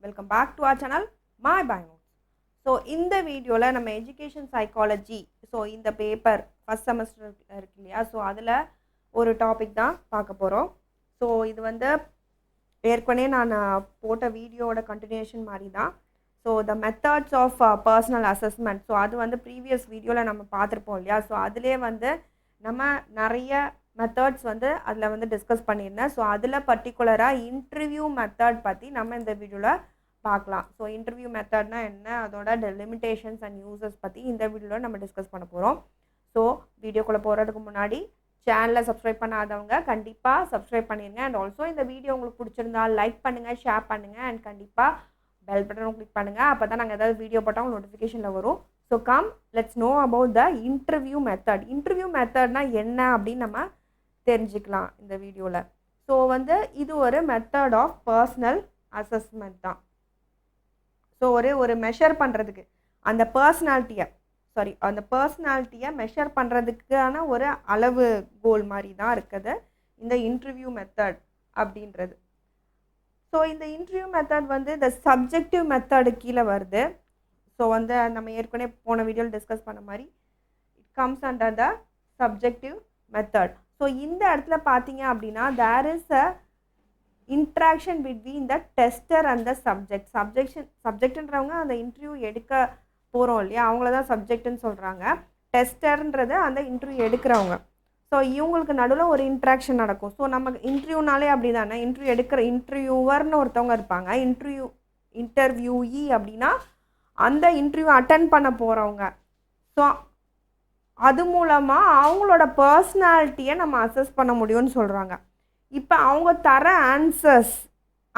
Welcome back to our channel, My Bio. So, in the video, நம்ம education psychology, so இந்த paper first semester இருக்கு இல்லையா, so அதில் ஒரு டாபிக் தான் பார்க்க போகிறோம். ஸோ இது வந்து ஏற்கனவே நான் போட்ட வீடியோட கண்டினியூஷன் மாதிரி தான். So the methods of personal assessment, so அது வந்து ப்ரீவியஸ் வீடியோவில் நம்ம பார்த்துருப்போம் இல்லையா. ஸோ அதிலே வந்து நம்ம நிறைய மெத்தட்ஸ் வந்து அதில் வந்து டிஸ்கஸ் பண்ணியிருந்தேன். ஸோ அதில் பர்டிகுலராக இன்டர்வியூ மெத்தட் பற்றி நம்ம இந்த வீடியோவில் பார்க்கலாம். ஸோ இன்டர்வியூ மெத்தட்னா என்ன, அதோட லிமிட்டேஷன்ஸ் அண்ட் யூசஸ் பற்றி இந்த வீடியோவில் நம்ம டிஸ்கஸ் பண்ண போகிறோம். ஸோ வீடியோக்குள்ளே போகிறதுக்கு முன்னாடி சேனலை சப்ஸ்கிரைப் பண்ணாதவங்க கண்டிப்பாக சப்ஸ்கிரைப் பண்ணிடுங்க. அண்ட் ஆல்சோ இந்த வீடியோ உங்களுக்கு பிடிச்சிருந்தா லைக் பண்ணுங்கள், ஷேர் பண்ணுங்கள், அண்ட் கண்டிப்பாக பெல் பட்டனும் கிளிக் பண்ணுங்கள். அப்போ தான் நாங்கள் ஏதாவது வீடியோ போட்டால் உங்களுக்கு நோட்டிஃபிகேஷனில் வரும். So come let's know about the interview method. Interview மெத்தட்னா என்ன அப்படின்னு நம்ம தெரிஞ்சுக்கலாம் இந்த வீடியோவில். ஸோ வந்து இது ஒரு மெத்தட் ஆஃப் பர்சனல் அசஸ்மெண்ட் தான். ஸோ ஒரு மெஷர் பண்ணுறதுக்கு அந்த பர்சனாலிட்டியை மெஷர் பண்ணுறதுக்கான ஒரு அளவு கோல் மாதிரி தான் இருக்குது இந்த இன்டர்வியூ மெத்தட் அப்படின்றது. ஸோ இந்த இன்டர்வியூ மெத்தட் வந்து இந்த சப்ஜெக்டிவ் மெத்தடு கீழே வருது. ஸோ வந்து நம்ம ஏற்கனவே போன வீடியோவில் டிஸ்கஸ் பண்ண மாதிரி it comes under the subjective method. So இந்த இடத்துல பார்த்தீங்க அப்படின்னா there is a interaction between the tester and the சப்ஜெக்ட்ன்றவங்க அந்த இன்டர்வியூ எடுக்க போகிறோம் இல்லையா, அவங்கள தான் சப்ஜெக்ட்னு சொல்கிறாங்க. டெஸ்டர்ன்றது அந்த இன்டர்வியூ எடுக்கிறவங்க. ஸோ இவங்களுக்கு நடுவில் ஒரு இன்ட்ராக்ஷன் நடக்கும். ஸோ நம்ம இன்டர்வியூனாலே அப்படி தானே, இன்டர்வியூவர்னு ஒருத்தவங்க இருப்பாங்க, இன்டர்வியூஇ அப்படின்னா அந்த இன்டர்வியூ அட்டன் பண்ண போகிறவங்க. ஸோ அது மூலமாக அவங்களோட பர்சனாலிட்டியை நம்ம அசஸ் பண்ண முடியும்னு சொல்கிறாங்க. இப்போ அவங்க தர ஆன்சர்ஸ்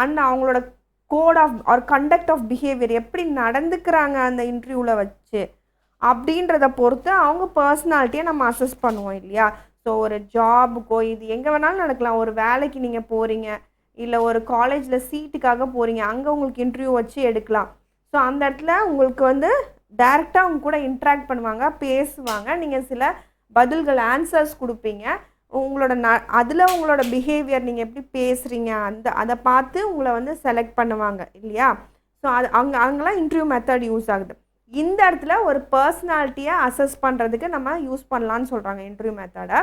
அண்ட் அவங்களோட code of or conduct of behaviour எப்படி நடந்துக்கிறாங்க அந்த இன்டர்வியூவில் வச்சு அப்படின்றத பொறுத்து அவங்க பர்சனாலிட்டியை நம்ம அசஸ் பண்ணுவோம் இல்லையா. ஸோ ஒரு ஜாபுக்கோ இது எங்கே வேணாலும் நடக்கலாம். ஒரு வேலைக்கு நீங்கள் போகிறீங்க, இல்லை ஒரு காலேஜில் சீட்டுக்காக போகிறீங்க, அங்கே உங்களுக்கு இன்டர்வியூ வச்சு எடுக்கலாம். ஸோ அந்த இடத்துல உங்களுக்கு வந்து டைரெக்டாக அவங்க கூட இன்ட்ராக்ட் பண்ணுவாங்க, பேசுவாங்க, நீங்கள் சில பதில்கள் ஆன்சர்ஸ் கொடுப்பீங்க. உங்களோட அதில் உங்களோட பிஹேவியர் நீங்கள் எப்படி பேசுகிறீங்க அதை பார்த்து உங்களை வந்து செலக்ட் பண்ணுவாங்க இல்லையா. ஸோ அங்கெல்லாம் இன்டர்வியூ மெத்தட் யூஸ் ஆகுது. இந்த இடத்துல ஒரு பர்சனாலிட்டியை அசஸ் பண்ணுறதுக்கு நம்ம யூஸ் பண்ணலான்னு சொல்கிறாங்க இன்டர்வியூ மெத்தடை.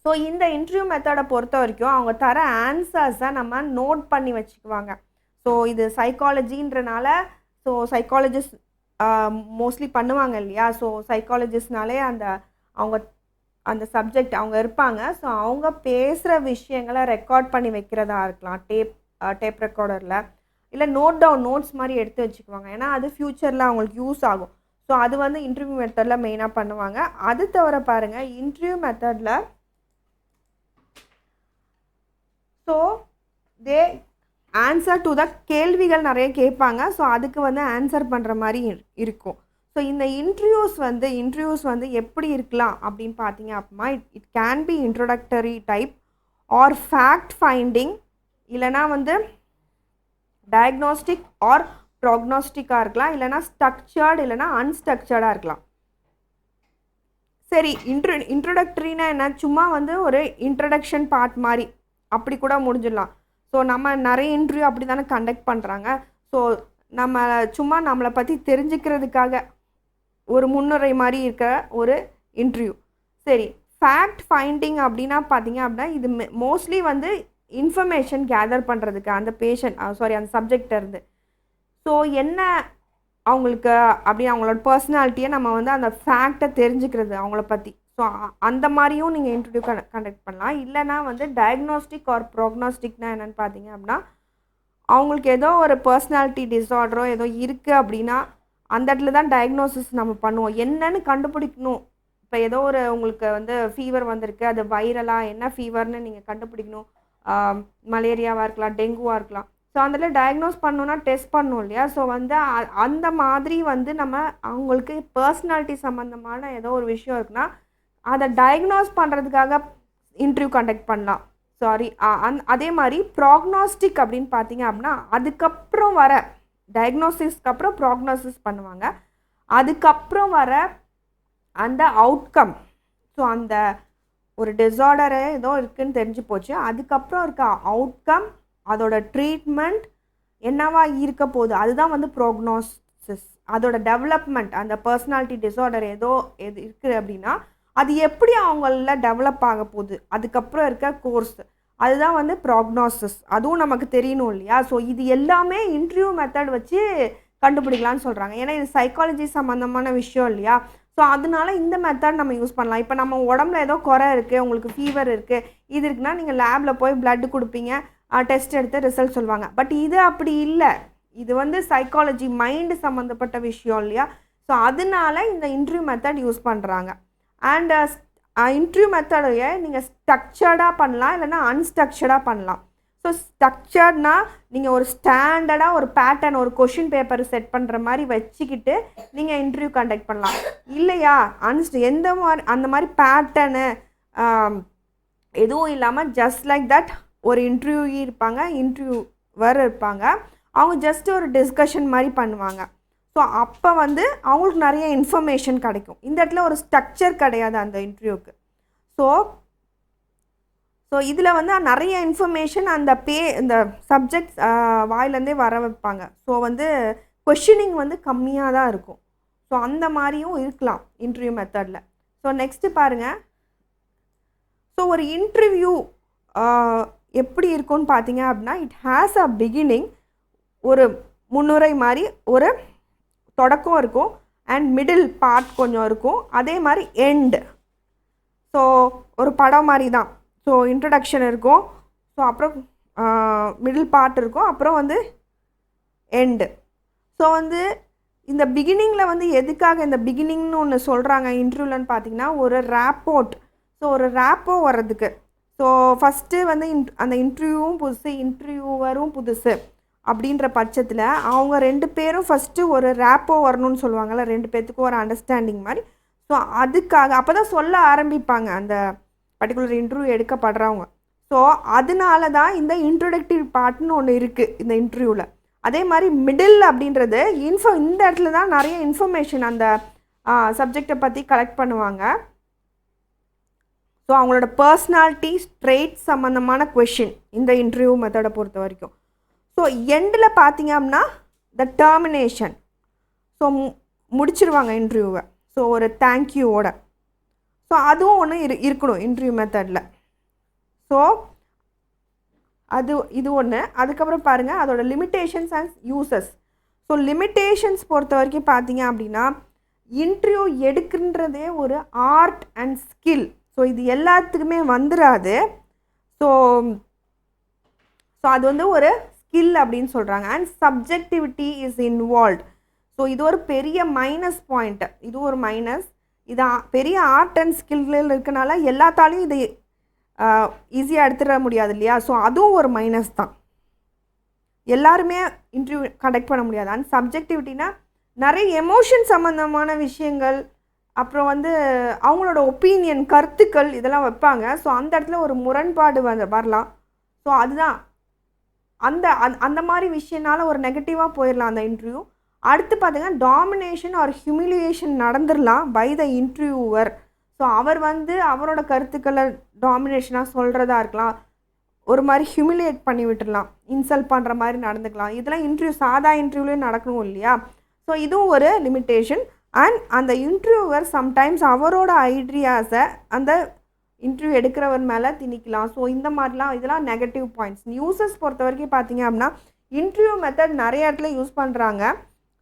ஸோ இந்த இன்டர்வியூ மெத்தடை பொறுத்த வரைக்கும் அவங்க தர ஆன்சர்ஸை நம்ம நோட் பண்ணி வச்சுக்குவாங்க. ஸோ இது சைக்காலஜின்றனால ஸோ சைக்காலஜிஸ்ட் மோஸ்ட்லி பண்ணுவாங்க இல்லையா. ஸோ சைக்காலஜிஸ்ட்னாலே அந்த சப்ஜெக்ட் அவங்க இருப்பாங்க. ஸோ அவங்க பேசுகிற விஷயங்களை ரெக்கார்ட் பண்ணி வைக்கிறதா இருக்கலாம் டேப் ரெக்கார்டரில், இல்லை நோட்ஸ் மாதிரி எடுத்து வச்சுக்குவாங்க. ஏன்னா அது ஃப்யூச்சரில் அவங்களுக்கு யூஸ் ஆகும். ஸோ அது வந்து இன்டர்வியூ மெத்தடில் மெயினாக பண்ணுவாங்க. அது தவிர பாருங்கள் இன்டர்வியூ மெத்தடில் so they answer to the கேள்விகள் நிறைய கேட்பாங்க. ஸோ அதுக்கு வந்து ஆன்சர் பண்ணுற மாதிரி இருக்கும். ஸோ இந்த இன்டர்வியூஸ் வந்து எப்படி இருக்கலாம் அப்படின்னு பார்த்தீங்க அப்படின்னா it can be introductory type or fact finding, இல்லைனா வந்து டயக்னோஸ்டிக் ஆர் ப்ராக்னோஸ்டிக்காக இருக்கலாம், இல்லைனா ஸ்ட்ரக்சர்டு இல்லைனா அன்ஸ்ட்ரக்சர்டாக இருக்கலாம். சரி, இன்ட்ரோடக்டரினா என்ன, சும்மா வந்து ஒரு இன்ட்ரடக்ஷன் பார்ட் மாதிரி அப்படி கூட முடிஞ்சிடலாம். ஸோ நம்ம நிறைய இன்டர்வியூ அப்படி தானே கண்டக்ட் பண்ணுறாங்க. ஸோ நம்மளை பற்றி தெரிஞ்சுக்கிறதுக்காக ஒரு முன்னுரை மாதிரி இருக்க ஒரு இன்டர்வியூ. சரி, ஃபேக்ட் ஃபைண்டிங் அப்படின்னா பார்த்தீங்க அப்படின்னா இது மோஸ்ட்லி வந்து இன்ஃபர்மேஷன் கேதர் பண்ணுறதுக்கு அந்த சப்ஜெக்ட் இருந்து ஸோ என்ன அவங்களுக்கு அப்படி அவங்களோட பர்சனாலிட்டியை நம்ம வந்து அந்த ஃபேக்டை தெரிஞ்சுக்கிறது அவங்கள பற்றி. ஸோ அந்த மாதிரியும் நீங்கள் இன்டர்வியூ கண்டக்ட் பண்ணலாம். இல்லைனா வந்து டயக்னோஸ்டிக் ஆர் ப்ராக்னோஸ்டிக்னா என்னென்னு பார்த்தீங்க அப்படின்னா அவங்களுக்கு ஏதோ ஒரு பர்சனாலிட்டி டிஸார்டரோ ஏதோ இருக்குது அப்படின்னா அந்த இடத்துல தான் டயக்னோசிஸ் நம்ம பண்ணுவோம், என்னன்னு கண்டுபிடிக்கணும். இப்போ ஏதோ உங்களுக்கு வந்து ஃபீவர் வந்திருக்கு, அது வைரலாக என்ன ஃபீவர்னு நீங்கள் கண்டுபிடிக்கணும். மலேரியாவாக இருக்கலாம், டெங்குவாக இருக்கலாம். ஸோ அதில் டயக்னோஸ் பண்ணணுன்னா டெஸ்ட் பண்ணணும் இல்லையா. ஸோ வந்து அந்த மாதிரி வந்து நம்ம அவங்களுக்கு பர்சனாலிட்டி சம்மந்தமான ஏதோ ஒரு விஷயம் இருக்குன்னா அதை டயக்னோஸ் பண்ணுறதுக்காக இன்டர்வியூ கண்டக்ட் பண்ணலாம். அதே மாதிரி ப்ராக்னோஸ்டிக் அப்படின்னு பார்த்தீங்க அப்படின்னா அதுக்கப்புறம் வர டயக்னோசிஸ்க்கு அப்புறம் ப்ராக்னோசிஸ் பண்ணுவாங்க. அதுக்கப்புறம் வர அந்த அவுட்கம், ஸோ அந்த ஒரு டிஸார்டரு ஏதோ இருக்குதுன்னு தெரிஞ்சு போச்சு, அதுக்கப்புறம் இருக்க அவுட்கம், அதோட ட்ரீட்மெண்ட், என்னவா இருக்க போகுது, அதுதான் வந்து ப்ரோக்னோசிஸ். அதோட டெவலப்மெண்ட், அந்த பர்சனாலிட்டி டிஸார்டர் எது இருக்குது அப்படின்னா அது எப்படி அவங்கள டெவலப் ஆக போகுது, அதுக்கப்புறம் இருக்க கோர்ஸ், அதுதான் வந்து ப்ராக்னோசிஸ். அதுவும் நமக்கு தெரியணும் இல்லையா. ஸோ இது எல்லாமே இன்டர்வியூ மெத்தட் வச்சு கண்டுபிடிக்கலான்னு சொல்கிறாங்க. ஏன்னா இது சைக்காலஜி சம்மந்தமான விஷயம் இல்லையா. ஸோ அதனால இந்த மெத்தட் நம்ம யூஸ் பண்ணலாம். இப்போ நம்ம உடம்புல ஏதோ குறை இருக்குது, உங்களுக்கு ஃபீவர் இருக்குது, இது இருக்குன்னா நீங்கள் லேபில் போய் பிளட் கொடுப்பீங்க, டெஸ்ட் எடுத்து ரிசல்ட் சொல்லுவாங்க. பட் இது அப்படி இல்லை, இது வந்து சைக்காலஜி, மைண்டு சம்மந்தப்பட்ட விஷயம் இல்லையா. ஸோ அதனால இந்த இன்டர்வியூ மெத்தட் யூஸ் பண்ணுறாங்க. அண்ட் இன்டர்வியூ மெத்தடையை நீங்கள் ஸ்ட்ரக்சர்டாக பண்ணலாம், இல்லைனா அன்ஸ்ட்ரக்சர்டாக பண்ணலாம். ஸோ ஸ்ட்ரக்சர்ட்னா நீங்கள் ஒரு ஸ்டாண்டர்டாக ஒரு பேட்டர்ன், ஒரு கொஷின் பேப்பர் செட் பண்ணுற மாதிரி வச்சுக்கிட்டு நீங்கள் இன்டர்வியூ கண்டக்ட் பண்ணலாம். இல்லையா எந்த மாதிரி அந்த மாதிரி பேட்டர்னு எதுவும் இல்லாமல் ஜஸ்ட் லைக் தட் ஒரு இன்டர்வியூ இருப்பாங்க, இன்டர்வியூவர் இருப்பாங்க, அவங்க ஜஸ்ட் ஒரு டிஸ்கஷன் மாதிரி பண்ணுவாங்க. ஸோ அப்போ வந்து அவங்களுக்கு நிறைய இன்ஃபர்மேஷன் கிடைக்கும். இந்த இடத்துல ஒரு ஸ்ட்ரக்சர் கிடையாது அந்த இன்டர்வியூக்கு. ஸோ இதில் வந்து நிறைய இன்ஃபர்மேஷன் அந்த இந்த சப்ஜெக்ட் வாயிலேருந்தே வர வைப்பாங்க. ஸோ வந்து கொஷினிங் வந்து கம்மியாக தான் இருக்கும். ஸோ அந்த மாதிரியும் இருக்கலாம் இன்டர்வியூ மெத்தடில். ஸோ நெக்ஸ்ட்டு பாருங்கள். ஸோ ஒரு இன்டர்வியூ எப்படி இருக்கும்னு பார்த்தீங்க அப்படின்னா, இட் ஹேஸ் அ பிகினிங், ஒரு முன்னுரை மாதிரி ஒரு தொடக்கம் இருக்கும், அண்ட் மிடில் பார்ட் கொஞ்சம் இருக்கும், அதே மாதிரி எண்டு. ஸோ ஒரு படம் மாதிரி தான். ஸோ இன்ட்ரடக்ஷன் இருக்கும், ஸோ அப்புறம் மிடில் பார்ட் இருக்கும், அப்புறம் வந்து எண்டு. ஸோ வந்து இந்த பிகினிங்கில் வந்து எதுக்காக இந்த பிகினிங்னு ஒன்று சொல்கிறாங்க இன்டர்வியூலன்னு பார்த்தீங்கன்னா, ஒரு ரேப்போர்ட். ஸோ ஒரு ரேப்போ வர்றதுக்கு. ஸோ ஃபஸ்ட்டு வந்து அந்த இன்டர்வியூவும் புதுசு, இன்டர்வியூவரும் புதுசு அப்படின்ற பட்சத்தில் அவங்க 2 பேரும் ஃபஸ்ட்டு ஒரு ரேப்போ வரணும்னு சொல்லுவாங்கள்ல, 2 பேர்த்துக்கும் ஒரு அண்டர்ஸ்டாண்டிங் மாதிரி. ஸோ அதுக்காக அப்போ தான் சொல்ல ஆரம்பிப்பாங்க அந்த பர்டிகுலர் இன்டர்வியூ எடுக்கப்படுறவங்க. ஸோ அதனால தான் இந்த இன்ட்ரோடக்டிவ் பார்ட்னு ஒன்று இருக்குது இந்த இன்டர்வியூவில். அதே மாதிரி மிடில் அப்படின்றது இந்த இடத்துல தான் நிறைய இன்ஃபர்மேஷன் அந்த சப்ஜெக்டை பற்றி கலெக்ட் பண்ணுவாங்க. ஸோ அவங்களோட பர்சனாலிட்டி ட்ரெய்ட் சம்மந்தமான கொஷின் இந்த இன்டர்வியூ மெத்தடை பொறுத்த வரைக்கும். ஸோ எண்டில் பார்த்தீங்க அப்படின்னா த டெர்மினேஷன். ஸோ முடிச்சிருவாங்க இன்டர்வியூவை, ஸோ ஒரு தேங்க்யூவோட. ஸோ அதுவும் ஒன்று இருக்கணும் இன்டர்வியூ மெத்தடில். ஸோ இது ஒன்று. அதுக்கப்புறம் பாருங்கள் அதோட limitations and uses. So limitations பொறுத்த வரைக்கும் பார்த்தீங்க அப்படின்னா, இன்டர்வியூ எடுக்கின்றதே ஒரு ஆர்ட் அண்ட் ஸ்கில். ஸோ இது எல்லாத்துக்குமே வந்துடாது. ஸோ அது வந்து ஒரு ஸ்கில் அப்படின்னு சொல்கிறாங்க. And subjectivity is involved. So இது ஒரு பெரிய மைனஸ் பாயிண்ட்டு, இது ஒரு மைனஸ். இது பெரிய ஆர்ட் அண்ட் ஸ்கில்கள் இருக்கனால எல்லாத்தாலையும் இது ஈஸியாக எடுத்துட முடியாது இல்லையா. ஸோ அதுவும் ஒரு மைனஸ் தான், எல்லாருமே இன்டர்வியூ கண்டக்ட் பண்ண முடியாது. அண்ட் சப்ஜெக்டிவிட்டினா நிறைய எமோஷன் சம்மந்தமான விஷயங்கள், அப்புறம் வந்து அவங்களோட ஒப்பீனியன், கருத்துக்கள் இதெல்லாம் வைப்பாங்க. ஸோ அந்த இடத்துல ஒரு முரண்பாடு வரலாம். ஸோ அதுதான் அந்த மாதிரி விஷயனால ஒரு நெகட்டிவாக போயிடலாம் அந்த இன்டர்வியூ. அடுத்து பார்த்தீங்கன்னா டாமினேஷன் ஆர் ஹியூமிலியேஷன் நடந்துடலாம் பை த இன்டர்வியூவர். ஸோ அவர் வந்து அவரோட கருத்துக்களை டாமினேஷனாக சொல்கிறதா இருக்கலாம், ஒரு மாதிரி ஹியூமிலியேட் பண்ணி விட்டுடலாம், இன்சல்ட் பண்ணுற மாதிரி நடந்துக்கலாம். இதெல்லாம் இன்டர்வியூ சாதா இன்டர்வியூலேயும் நடக்கணும் இல்லையா. ஸோ இதுவும் ஒரு லிமிட்டேஷன். அண்ட் அந்த இன்டர்வியூவர் சம்டைம்ஸ் அவரோட ஐடியாஸை அந்த இன்டர்வியூ எடுக்கிறவர் மேலே திணிக்கலாம். ஸோ இந்த மாதிரிலாம் இதெல்லாம் நெகட்டிவ் பாயிண்ட்ஸ். யூசஸ் பொறுத்த வரைக்கும் பார்த்தீங்க அப்படின்னா, இன்டர்வியூ மெத்தட் நிறைய இடத்துல யூஸ் பண்ணுறாங்க.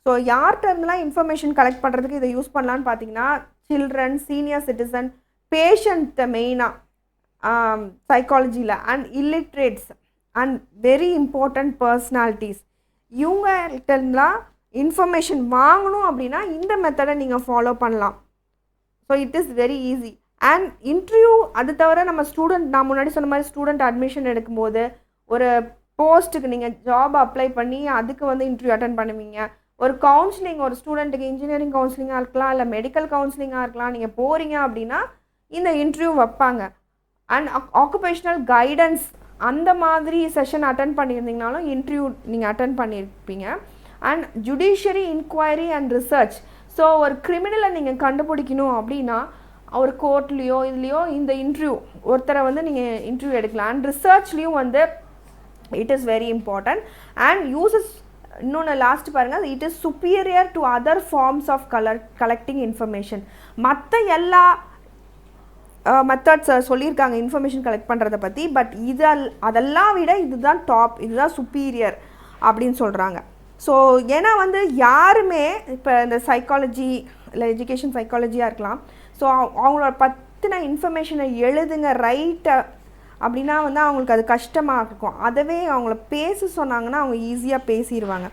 ஸோ யார்கிட்ட இருந்தெல்லாம் இன்ஃபர்மேஷன் கலெக்ட் பண்ணுறதுக்கு இதை யூஸ் பண்ணலான்னு பார்த்தீங்கன்னா, சில்ட்ரன், சீனியர் சிட்டிசன், பேஷண்ட்டை மெயினாக சைக்காலஜியில், and illiterates and very important personalities, இவங்கள்ட்ட இருந்தெல்லாம் இன்ஃபர்மேஷன் வாங்கணும் அப்படின்னா இந்த மெத்தடை நீங்கள் ஃபாலோ பண்ணலாம். So it is very easy. And interview அது தவிர நம்ம ஸ்டூடெண்ட், நான் முன்னாடி சொன்ன மாதிரி ஸ்டூடெண்ட் அட்மிஷன் எடுக்கும்போது ஒரு போஸ்ட்டுக்கு நீங்கள் ஜாப் அப்ளை பண்ணி அதுக்கு வந்து இன்டர்வியூ அட்டன் பண்ணுவீங்க. ஒரு கவுன்சிலிங், ஒரு ஸ்டூடெண்ட்டுக்கு இன்ஜினியரிங் கவுன்சிலிங்காக இருக்கலாம், இல்லை மெடிக்கல் கவுன்சிலிங்காக இருக்கலாம், நீங்கள் போகிறீங்க அப்படின்னா இந்த இன்டர்வியூ வைப்பாங்க. அண்ட் ஆக்குபேஷனல் கைடன்ஸ் அந்த மாதிரி செஷன் அட்டன் பண்ணியிருந்தீங்கனாலும் இன்டர்வியூ நீங்கள் அட்டன் பண்ணியிருப்பீங்க. And judiciary inquiry and research. So ஒரு கிரிமினலை நீங்கள் கண்டுபிடிக்கணும் அப்படின்னா ஒரு கோர்ட்லேயோ இதுலேயோ இந்த இன்டர்வியூ ஒருத்தரை வந்து நீங்கள் இன்டர்வியூ எடுக்கலாம். அண்ட் ரிசர்ச்லேயும் வந்து it is very important. And uses இன்னொன்று லாஸ்ட் பாருங்கள், it is superior to other forms of collecting information. மற்ற எல்லா மெத்தட்ஸ் சொல்லியிருக்காங்க இன்ஃபர்மேஷன் கலெக்ட் பண்ணுறதை பற்றி, பட் அதெல்லாம் விட இதுதான் டாப், இதுதான் சுப்பீரியர் அப்படின்னு சொல்கிறாங்க. ஸோ ஏன்னா வந்து யாருமே இப்போ இந்த சைக்காலஜி இல்லை எஜுகேஷன் சைக்காலஜியாக இருக்கலாம், ஸோ அவங்களோட பற்றின இன்ஃபர்மேஷனை எழுதுங்க ரைட்டை அப்படின்னா வந்து அவங்களுக்கு அது கஷ்டமாக இருக்கும். அதவே அவங்கள பேச சொன்னாங்கன்னா அவங்க ஈஸியாக பேசிடுவாங்க.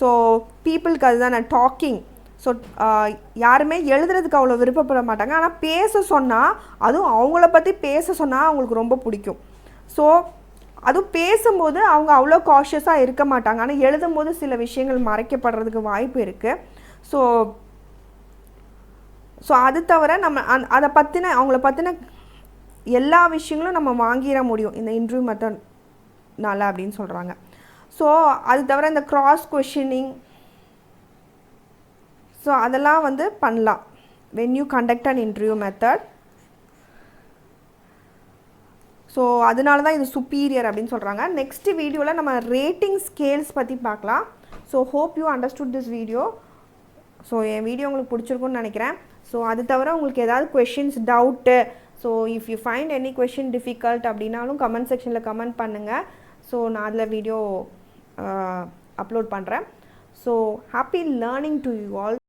ஸோ பீப்புளுக்கு அதுதான் டாக்கிங். ஸோ யாருமே எழுதுறதுக்கு அவ்வளோ விருப்பப்பட மாட்டாங்க, ஆனால் பேச சொன்னால், அதுவும் அவங்கள பற்றி பேச சொன்னால் அவங்களுக்கு ரொம்ப பிடிக்கும். ஸோ அதுவும் பேசும்போது அவங்க அவ்வளோ காஷியஸாக இருக்க மாட்டாங்க, ஆனால் எழுதும் போது சில விஷயங்கள் மறைக்கப்படுறதுக்கு வாய்ப்பு இருக்குது. ஸோ அது தவிர நம்ம அதை பற்றின அவங்கள பற்றின எல்லா விஷயங்களும் நம்ம வாங்கிட முடியும் இந்த இன்டர்வியூ மெத்தட்னால அப்படின்னு சொல்கிறாங்க. ஸோ அது தவிர இந்த கிராஸ் கொஷினிங், ஸோ அதெல்லாம் வந்து பண்ணலாம் when you conduct an interview method. So அதனால தான் இது சுப்பீரியர் அப்படின்னு சொல்கிறாங்க. நெக்ஸ்ட் வீடியோவில் நம்ம ரேட்டிங் ஸ்கேல்ஸ் பற்றி பார்க்கலாம். So hope you understood this video. So N video உங்களுக்கு பிடிச்சிருக்குன்னு நினைக்கிறேன். ஸோ அது தவிர உங்களுக்கு ஏதாவது questions, doubt, so if you find any question difficult அப்படின்னாலும் கமெண்ட் செக்ஷனில் கமெண்ட் பண்ணுங்கள். ஸோ நான் அதில் வீடியோ அப்லோட் பண்ணுறேன். So happy learning to you all.